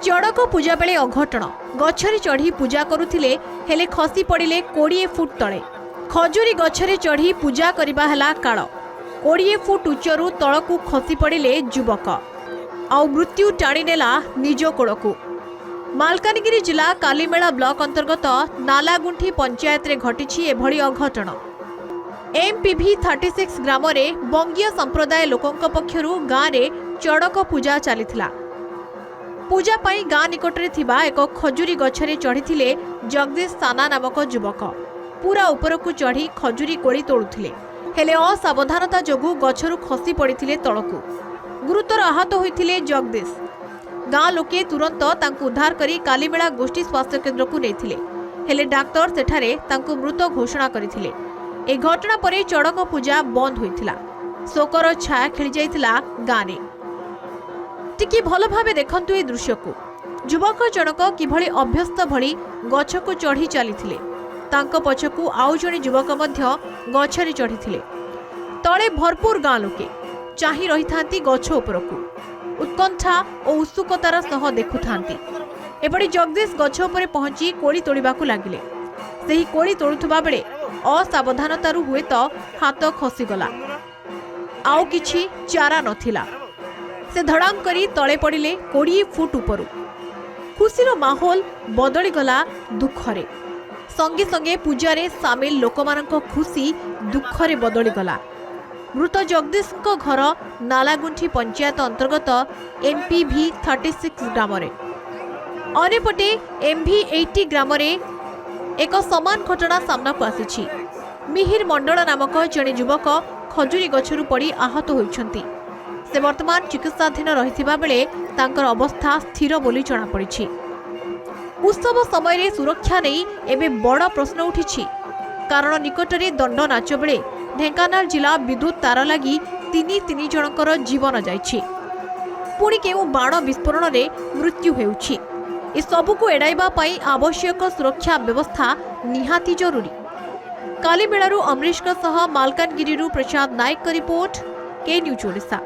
चढ़क पूजा बेले अघटन गछरे चढ़ी पूजा करुथिले हेले खसी पड़िले 20 फुट तले। खजुरी गछरे चढ़ी पूजा करबा हला काल 20 फुट उच्चरू तळकू खसी पड़िले युवक आउ मृत्यु टाणी नेला निज कोड़कू। मालकानगिरी जिला कालीमेला ब्लॉक अंतर्गत नालागुंठी पंचायत रे घटिछि एभଳି अघटन। एमपीभी 36 ग्राम रे बंगीय संप्रदाय लोकंक पक्षरु गाँ रे चढ़क पूजा चलीथिला। पूजा पाई गाँ निकटरे थिबा एक खजुरी गछरे चढ़ीथिले जगदीश साना नामक युवक। पूरा उपरकू चढ़ी खजुरी कोली तोड़ुथिले हेले असावधानता जोगु गछरु खसी पड़िथिले तळकू। गुरुतर आहत होइथिले जगदीश। गाँ लोके तुरंत तांकु उद्धार करी कालीमेला गोष्ठी स्वास्थ्य केन्द्र को नेथिले हेले डाक्टर सेठारे तांकु मृत घोषणा करथिले। ए घटना परे चढ़क पूजा बंद होइथिला। शोकर छाया खेली जाइथिला गाँ रे। टिकी भल भावे देखंतु ए दृश्य को। युवक जनक किभଳି अभ्यस्त भଳି गछको चढ़ी चलीथिले। तांको पछकू आउ जणे युवक मध्य गछरे चढ़ीथिले। तळे भरपूर गाँ लोके चाही रहिथांती गछ उपरकू उत्कंठा और उत्सुकतार सह देखुथांती। एपरि जगदीश गछ उपरे पहुंची कोड़ी तोड़िबाकू लागिले। सेही कोड़ी तोड़ुथबा बेले असावधानतारू हुए तो हाथ खसीगला। आउ किछि चारा नथिला। से धड़ाम करी तले पड़िले 20 फुट उपरू। खुशीर माहौल बदली गला दुखरे। संगे संगे पूजारे सामिल लोकमानक खुशी दुखरे बदली गला। मृत जगदीश घर नालागुंठी पंचायत अंतर्गत एमपीभी 36 ग्राम रे। अनेपटे एमभी 80 ग्राम रे एक समान घटना सामना को आसीछि। मिहिर मंडल नामक जणे युवक खजुरी गछरु पड़ी आहत होइछंती। से वर्तमान चिकित्साधीन रहिथिबा बेले तांकर अवस्था स्थिर बोली जଣା पड़िछि। उत्सव समय रे सुरक्षा नहीं एबे बड़ प्रश्न उठिछि। कारण निकटरे दंड नाच बेले ढेंकानाल जिला विद्युत तार लगी तीन जनकर जीवन जाइछि। पुणी केउ बाण विस्फोरण रे मृत्यु हेउछि। ए सबुको एडाइबा पई आवश्यक सुरक्षा व्यवस्था निहाती जरूरी। कालीमेलारू अमरीश सह मालकानगिरीरू प्रसाद नायक रिपोर्ट के न्यूज ओडिशा।